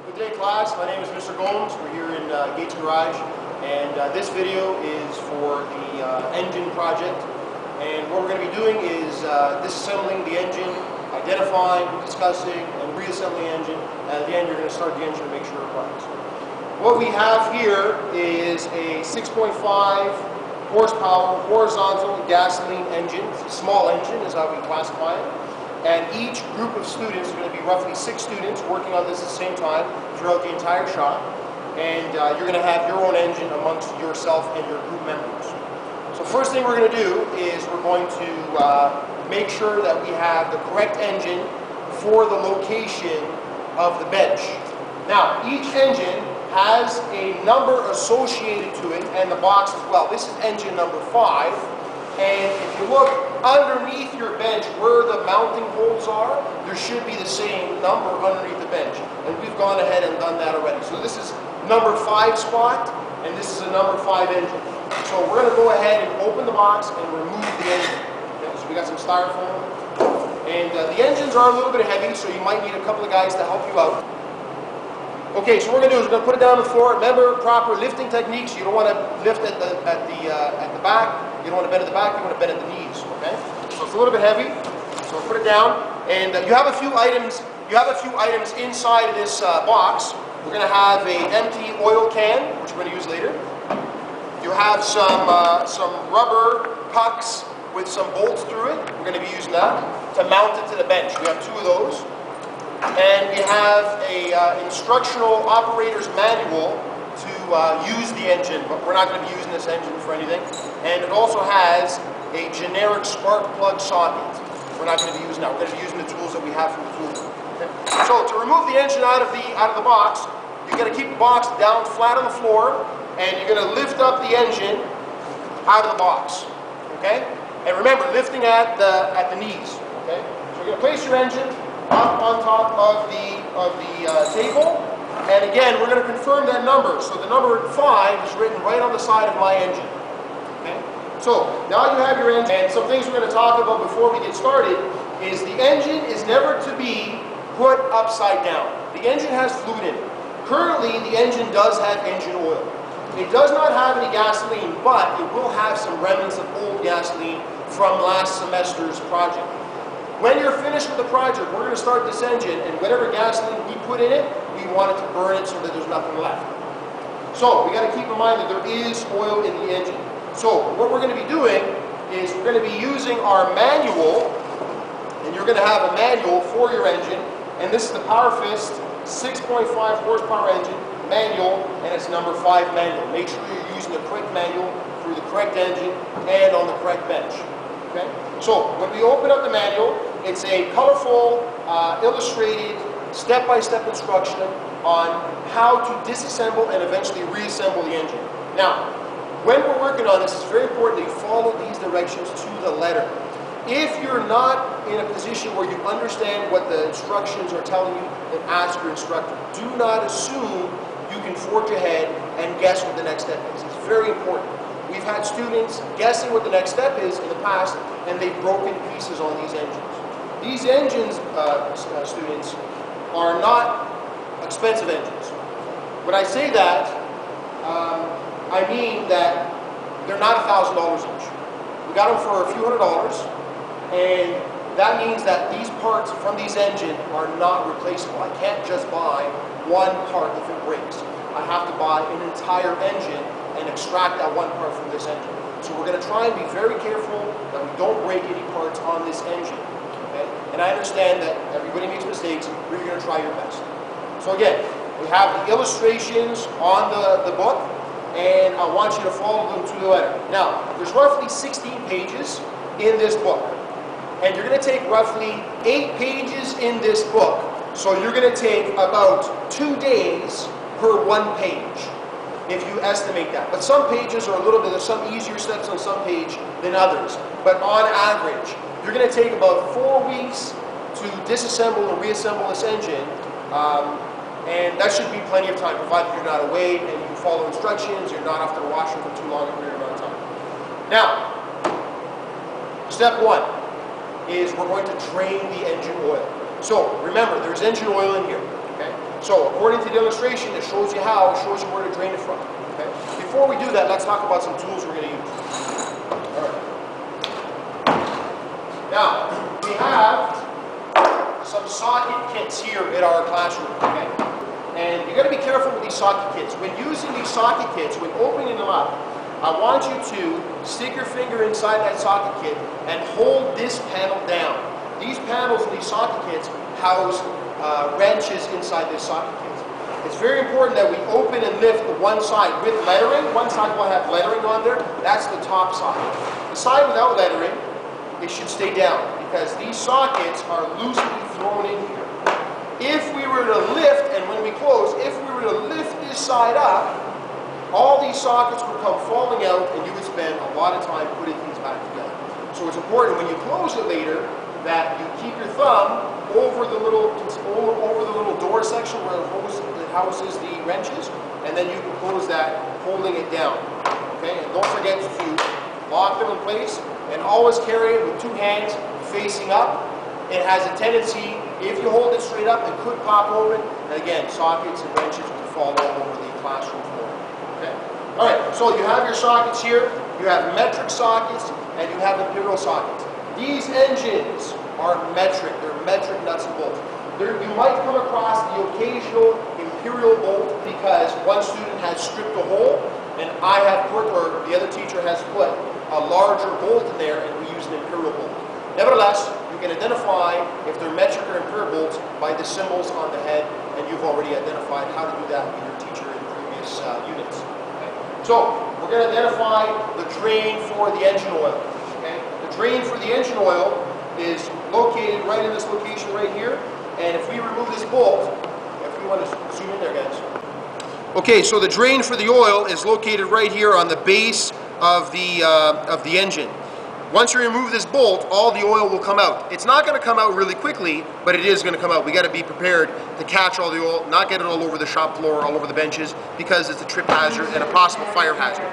Good day, class. My name is Mr. Gomes. We're here in Gates Garage, and this video is for the engine project. And what we're going to be doing is disassembling the engine, identifying, discussing, and reassembling the engine. And at the end, you're going to start the engine to make sure it runs. What we have here is a 6.5 horsepower horizontal gasoline engine. It's a small engine is how we classify it. And each group of students is going to be roughly 6 students working on this at the same time throughout the entire shop. And you're going to have your own engine amongst yourself and your group members. So first thing we're going to do is we're going to make sure that we have the correct engine for the location of the bench. Now, each engine has a number associated to it and the box as well. This is engine number 5. And if you look underneath your bench where the mounting holes are, there should be the same number underneath the bench. And we've gone ahead and done that already. So this is number 5 spot, and this is a number 5 engine. So we're going to go ahead and open the box and remove the engine. Okay, so we got some styrofoam. And the engines are a little bit heavy, so you might need a couple of guys to help you out. Okay, so what we're going to do is we're going to put it down on the floor. Remember proper lifting techniques. You don't want to lift at the back. You don't want to bend at the back. You want to bend at the knees. Okay, so it's a little bit heavy. So we'll put it down, and you have a few items. You have a few items inside of this box. We're going to have an empty oil can, which we're going to use later. You have some rubber pucks with some bolts through it. We're going to be using that to mount it to the bench. We have 2 of those. And we have a instructional operator's manual to use the engine, but we're not going to be using this engine for anything. And it also has a generic spark plug socket. We're not going to be using that. We're going to be using the tools that we have from the tool room. Okay? So to remove the engine out of the box, you're going to keep the box down flat on the floor, and you're going to lift up the engine out of the box. Okay? And remember, lifting at the knees. Okay? So you're going to place your engine up on top of the table, and again we're going to confirm that number. So the number 5 is written right on the side of my engine. Okay, so now you have your engine, and some things we're going to talk about before we get started is the engine is never to be put upside down. The engine has fluid in it. Currently the engine does have engine oil. It does not have any gasoline, but it will have some remnants of old gasoline from last semester's project. When you're finished with the project, we're going to start this engine, and whatever gasoline we put in it, we want it to burn it so that there's nothing left. So we got to keep in mind that there is oil in the engine. So what we're going to be doing is we're going to be using our manual, and you're going to have a manual for your engine, and this is the PowerFist 6.5 horsepower engine manual, and it's number 5 manual. Make sure you're using the correct manual for the correct engine and on the correct bench. Okay? So when we open up the manual, it's a colorful, illustrated, step-by-step instruction on how to disassemble and eventually reassemble the engine. Now, when we're working on this, it's very important that you follow these directions to the letter. If you're not in a position where you understand what the instructions are telling you, then ask your instructor. Do not assume you can forge ahead and guess what the next step is. It's very important. We've had students guessing what the next step is in the past, and they've broken pieces on these engines. These engines, students, are not expensive engines. When I say that, I mean that they're not $1,000 each. We got them for a few $100s, and that means that these parts from these engines are not replaceable. I can't just buy one part if it breaks. I have to buy an entire engine and extract that one part from this engine. So we're going to try and be very careful that we don't break any parts on this engine. Okay? And I understand that everybody makes mistakes, but you're going to try your best. So again, we have the illustrations on the book, and I want you to follow them to the letter. Now, there's roughly 16 pages in this book, and you're going to take roughly 8 pages in this book. So you're going to take about 2 days per 1 page, if you estimate that. But some pages are a little bit, there's some easier steps on some page than others. But on average, you're going to take about 4 weeks to disassemble and reassemble this engine. And that should be plenty of time, provided you're not away and you follow instructions, you're not off to the washroom for too long a period amount of time. Now, step 1 is we're going to drain the engine oil. So remember, there's engine oil in here. Okay? So according to the illustration, it shows you how, it shows you where to drain it from. Okay? Before we do that, let's talk about some tools we're going to use. All right. Now, we have some socket kits here in our classroom. Okay? And you got to be careful with these socket kits. When using these socket kits, when opening them up, I want you to stick your finger inside that socket kit and hold this panel down. These panels in these socket kits house wrenches inside this socket kit. It's very important that we open and lift the one side with lettering. One side will have lettering on there. That's the top socket. The side without lettering, it should stay down because these sockets are loosely thrown in here. If we were to lift, and when we close, if we were to lift this side up, all these sockets would come falling out and you would spend a lot of time putting things back together. So it's important when you close it later that you keep your thumb over the little door section where it houses the wrenches, and then you can close that holding it down. Okay, and don't forget to lock them in place and always carry it with two hands facing up. It has a tendency, if you hold it straight up, it could pop open, and again, sockets and wrenches will fall all over the classroom floor. Okay? All right, so you have your sockets here, you have metric sockets, and you have imperial sockets. These engines are metric, they're metric nuts and bolts. You might come across the occasional imperial bolt because one student has stripped a hole, and I have put, or the other teacher has put, a larger bolt in there, and we use an imperial bolt. Nevertheless, you can identify if they're metric or imperial bolts by the symbols on the head, and you've already identified how to do that with your teacher in previous units. Okay? So, we're going to identify the drain for the engine oil. Okay? The drain for the engine oil is located right in this location right here, and if we remove this bolt, if we want to zoom in there, guys. Okay, so the drain for the oil is located right here on the base of the engine. Once you remove this bolt, all the oil will come out. It's not going to come out really quickly, but it is going to come out. We got to be prepared to catch all the oil, not get it all over the shop floor, all over the benches, because it's a trip hazard and a possible fire hazard.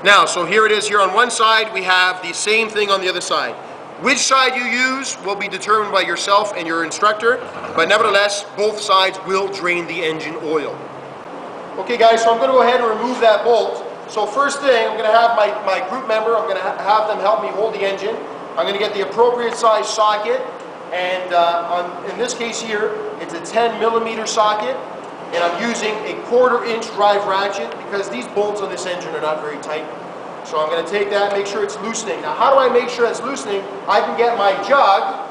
Now, so here it is here on one side, we have the same thing on the other side. Which side you use will be determined by yourself and your instructor, but nevertheless, both sides will drain the engine oil. Okay guys, so I'm going to go ahead and remove that bolt. So first thing, I'm going to have my group member, I'm going to have them help me hold the engine. I'm going to get the appropriate size socket, and in this case here, it's a 10mm socket, and I'm using a 1/4 inch drive ratchet because these bolts on this engine are not very tight. So I'm going to take that and make sure it's loosening. Now how do I make sure it's loosening? I can get my jug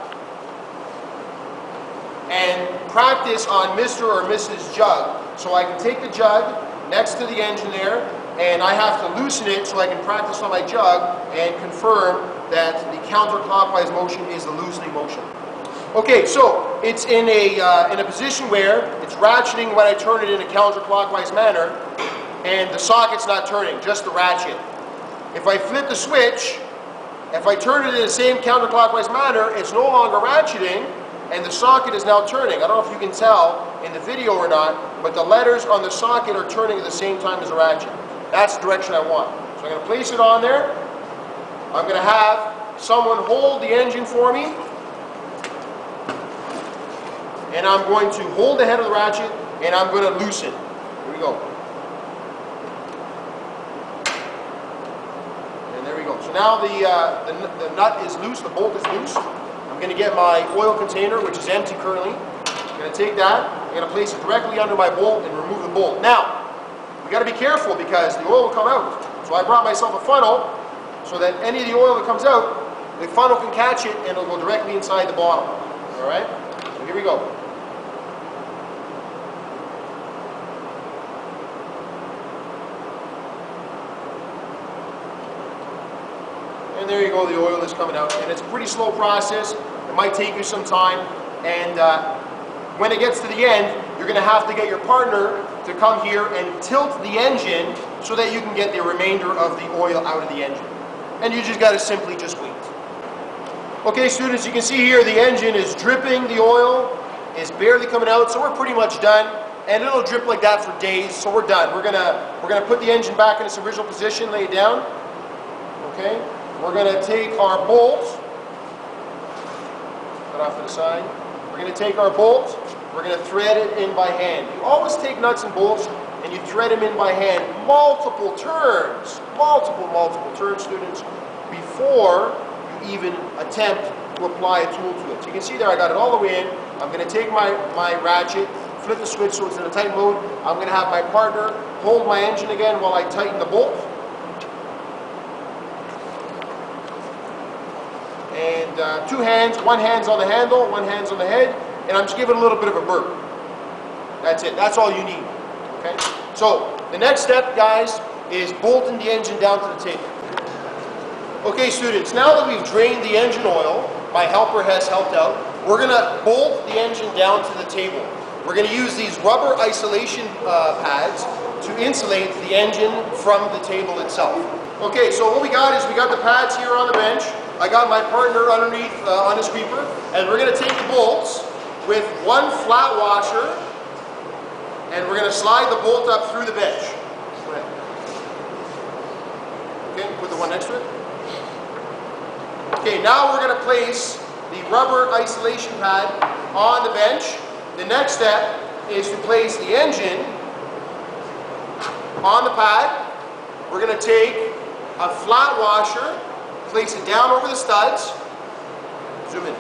and practice on Mr. or Mrs. Jug. So I can take the jug next to the engine there, and I have to loosen it so I can practice on my jug and confirm that the counterclockwise motion is the loosening motion. Okay, so it's in a position where it's ratcheting when I turn it in a counterclockwise manner, and the socket's not turning, just the ratchet. If I flip the switch, if I turn it in the same counterclockwise manner, it's no longer ratcheting, and the socket is now turning. I don't know if you can tell in the video or not, but the letters on the socket are turning at the same time as the ratchet. That's the direction I want. So I'm going to place it on there. I'm going to have someone hold the engine for me. And I'm going to hold the head of the ratchet, and I'm going to loosen. Here we go. And there we go. So now the nut is loose, the bolt is loose. I'm going to get my oil container, which is empty currently. I'm going to take that, I'm going to place it directly under my bolt and remove the bolt. Now, you got to be careful because the oil will come out. So I brought myself a funnel so that any of the oil that comes out, the funnel can catch it and it'll go directly inside the bottle. All right? So here we go. And there you go, the oil is coming out. And it's a pretty slow process. It might take you some time. And when it gets to the end, you're going to have to get your partner to come here and tilt the engine so that you can get the remainder of the oil out of the engine. And you just got to simply just wait. Okay, students, you can see here the engine is dripping. The oil is barely coming out, so we're pretty much done. And it'll drip like that for days, so we're done. We're gonna put the engine back in its original position, lay it down. Okay, we're gonna take our bolt, put off to the side. We're gonna take our bolt, we're going to thread it in by hand. You always take nuts and bolts and you thread them in by hand multiple turns, multiple turns, students, before you even attempt to apply a tool to it. So you can see there I got it all the way in. I'm going to take my ratchet, flip the switch so it's in a tight mode. I'm going to have my partner hold my engine again while I tighten the bolt. And two hands, one hand's on the handle, one hand's on the head, and I'm just giving a little bit of a burp. That's it. That's all you need. Okay? So the next step, guys, is bolting the engine down to the table. Okay, students, now that we've drained the engine oil, my helper has helped out, we're going to bolt the engine down to the table. We're going to use these rubber isolation pads to insulate the engine from the table itself. Okay, so what we got is we got the pads here on the bench. I got my partner underneath on his sweeper, and we're going to take the bolts with one flat washer, and we're going to slide the bolt up through the bench. Go ahead. Okay, put the one next to it. Okay, now we're going to place the rubber isolation pad on the bench. The next step is to place the engine on the pad. We're going to take a flat washer, place it down over the studs. Zoom in.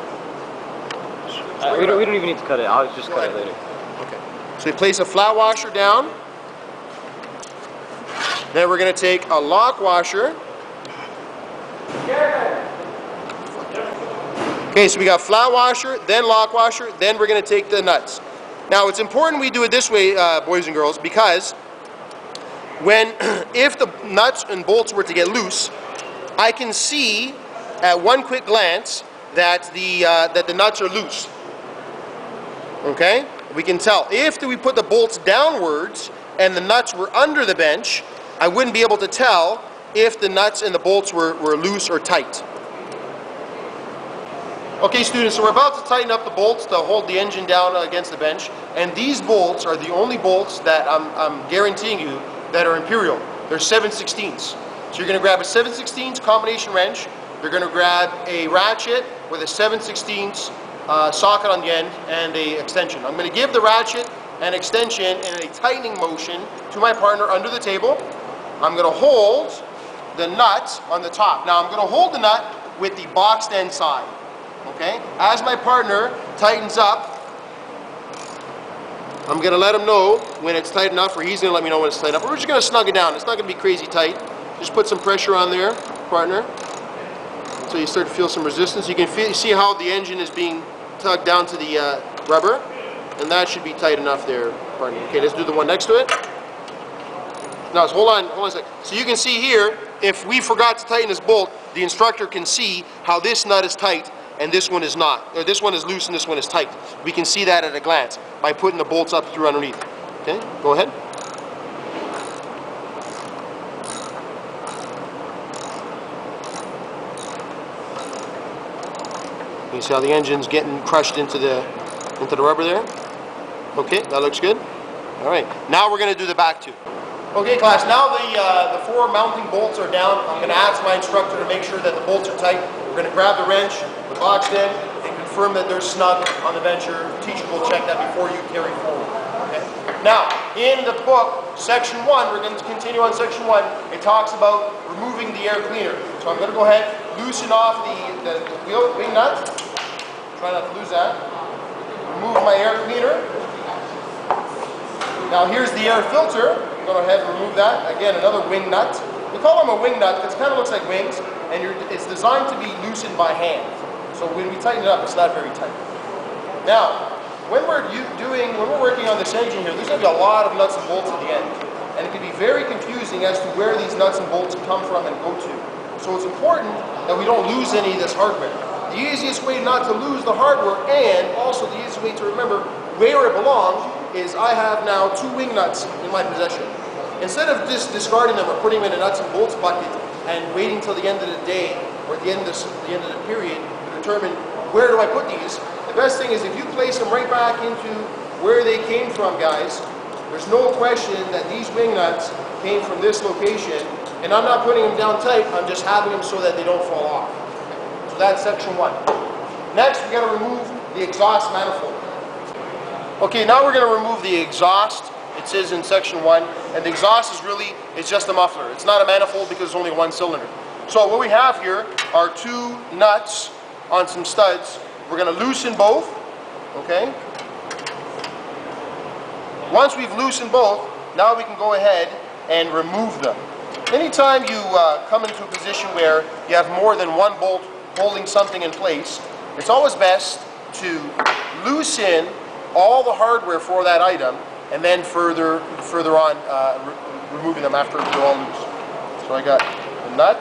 We don't even need to cut it. I'll just cut it later. Okay. So we place a flat washer down. Then we're going to take a lock washer. Okay, so we got flat washer, then lock washer, then we're going to take the nuts. Now it's important we do it this way, boys and girls, because if the nuts and bolts were to get loose, I can see at one quick glance that the nuts are loose. Okay? We can tell. If we put the bolts downwards and the nuts were under the bench, I wouldn't be able to tell if the nuts and the bolts were loose or tight. Okay, students, so we're about to tighten up the bolts to hold the engine down against the bench, and these bolts are the only bolts that I'm guaranteeing you that are Imperial. They're 7/16. So you're going to grab a 7/16 combination wrench, you're going to grab a ratchet with a 7/16 socket on the end and a extension. I'm going to give the ratchet and extension in a tightening motion to my partner under the table. I'm going to hold the nut on the top. Now I'm going to hold the nut with the boxed end side. Okay? As my partner tightens up, I'm going to let him know when it's tight enough, or he's going to let me know when it's tight enough. We're just going to snug it down. It's not going to be crazy tight. Just put some pressure on there, partner, so you start to feel some resistance. You can see how the engine is being tugged down to the rubber, and that should be tight enough there, partner. Okay, let's do the one next to it. Now, hold on a second. So you can see here, if we forgot to tighten this bolt, the instructor can see how this nut is tight and this one is not. Or this one is loose and this one is tight. We can see that at a glance by putting the bolts up through underneath. Okay, go ahead. You see how the engine's getting crushed into the rubber there? Okay, that looks good. All right, now we're going to do the back two. Okay, class, now the four mounting bolts are down. I'm going to ask my instructor to make sure that the bolts are tight. We're going to grab the wrench, the boxed end, and confirm that they're snug on the bench. Your teacher will check that before you carry forward. Okay? Now, in the book, section 1, we're going to continue on section 1. It talks about removing the air cleaner. So I'm going to go ahead, loosen off the wing nut. Try not to lose that. Remove my air cleaner. Now here's the air filter. Go ahead and remove that. Again, another wing nut. We call them a wing nut because it kind of looks like wings, and it's designed to be loosened by hand. So when we tighten it up, it's not very tight. Now, when we're working on this engine here, there's going to be a lot of nuts and bolts at the end, and it can be very confusing as to where these nuts and bolts come from and go to. So it's important that we don't lose any of this hardware. The easiest way not to lose the hardware, and also the easiest way to remember where it belongs, is I have now 2 wing nuts in my possession. Instead of just discarding them or putting them in a nuts and bolts bucket and waiting till the end of the day or the end of the period to determine where do I put these, the best thing is if you place them right back into where they came from, guys. There's no question that these wing nuts came from this location, and I'm not putting them down tight, I'm just having them so that they don't fall off. So that's section 1. Next, we got to remove the exhaust manifold. Okay, now we're going to remove the exhaust. It says in section 1, and the exhaust is really, it's just a muffler. It's not a manifold because it's only one cylinder. So what we have here are 2 nuts on some studs. We're going to loosen both, okay? Once we've loosened both, now we can go ahead and remove them. Anytime you come into a position where you have more than one bolt holding something in place, it's always best to loosen all the hardware for that item and then further on removing them after they're all loose. So I got the nut,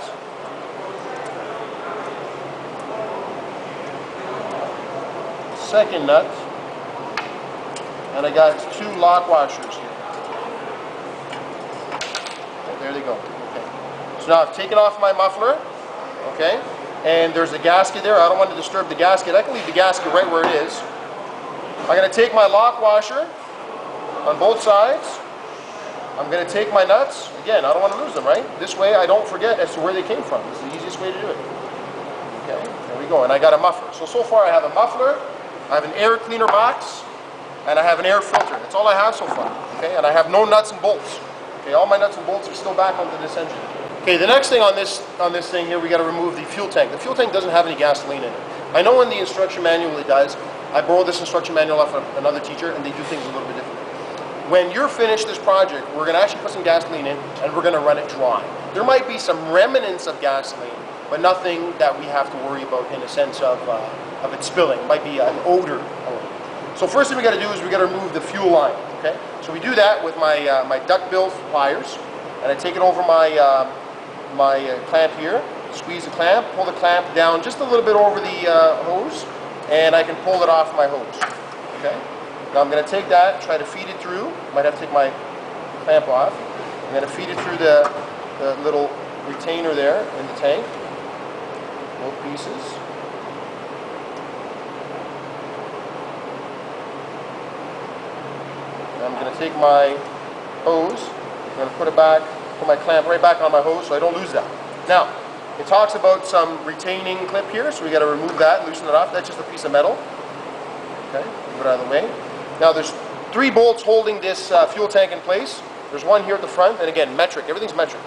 second nut, and I got 2 lock washers here. And there they go. Okay. So now I've taken off my muffler, okay, and there's a gasket there. I don't want to disturb the gasket. I can leave the gasket right where it is. I'm going to take my lock washer on both sides. I'm going to take my nuts. Again, I don't want to lose them, right? This way I don't forget as to where they came from. It's the easiest way to do it. Okay, there we go. And I got a muffler. So far I have a muffler, I have an air cleaner box, and I have an air filter. That's all I have so far. Okay, and I have no nuts and bolts. Okay, all my nuts and bolts are still back onto this engine. Okay, the next thing on this thing here, we got to remove the fuel tank. The fuel tank doesn't have any gasoline in it. I know in the instruction manual it does. I borrowed this instruction manual off of another teacher, and they do things a little bit differently. When you're finished this project, we're going to actually put some gasoline in, and we're going to run it dry. There might be some remnants of gasoline, but nothing that we have to worry about in a sense of it spilling. It might be an odor. So first thing we got to do is we got to remove the fuel line. Okay. So we do that with my my duck-bill pliers, and I take it over my clamp here. Squeeze the clamp, pull the clamp down just a little bit over the hose, and I can pull it off my hose. Okay. Now I'm going to take that, try to feed it through. Might have to take my clamp off. I'm going to feed it through the little retainer there in the tank. Both pieces. Now I'm going to take my hose. I'm going to put it back, put my clamp right back on my hose so I don't lose that. Now, it talks about some retaining clip here, so we got to remove that, loosen it off. That's just a piece of metal. Okay, move it out of the way. Now there's 3 bolts holding this fuel tank in place. There's one here at the front, and again, metric. Everything's metric.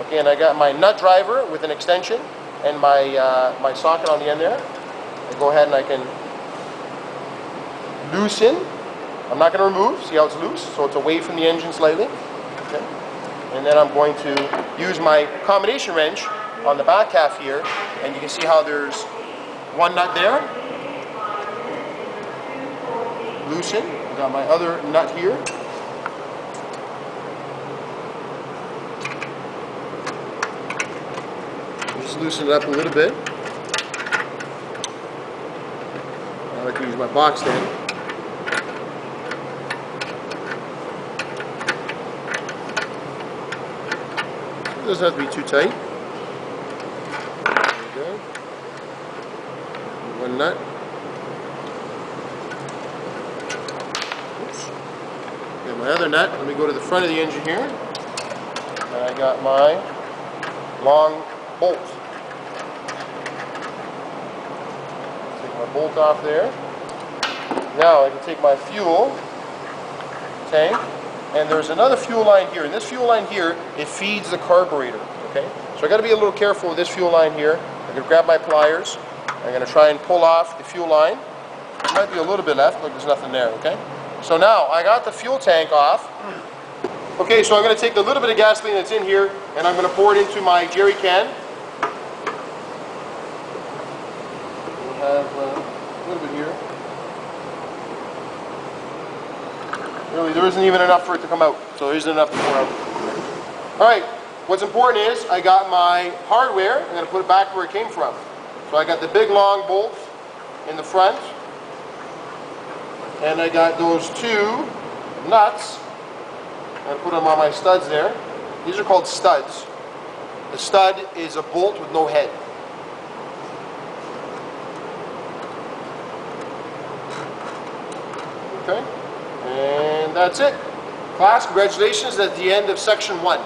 Okay, and I got my nut driver with an extension and my my socket on the end there. I go ahead and I can loosen. I'm not going to remove. See how it's loose? So it's away from the engine slightly. Okay. And then I'm going to use my combination wrench on the back half here, and you can see how there's one nut there. Loosen. I got my other nut here. Just loosen it up a little bit. Now I can use my box then. It doesn't have to be too tight. There we go. One nut. Oops. Got my other nut. Let me go to the front of the engine here. And I got my long bolt. Take my bolt off there. Now I can take my fuel tank, and there's another fuel line here. And this fuel line here, it feeds the carburetor. Okay, so I got to be a little careful with this fuel line here. I'm going to grab my pliers. I'm going to try and pull off the fuel line. There might be a little bit left. Look, there's nothing there. Okay, so now I got the fuel tank off. Okay, so I'm going to take the little bit of gasoline that's in here, and I'm going to pour it into my jerry can. We have a little bit here. Really, there isn't even enough for it to come out, so there isn't enough to pour out. All right, what's important is I got my hardware. I'm going to put it back where it came from. So I got the big long bolt in the front, and I got those 2 nuts. I'm going to put them on my studs there. These are called studs. The stud is a bolt with no head. Okay, and that's it. Class, congratulations, at the end of section 1.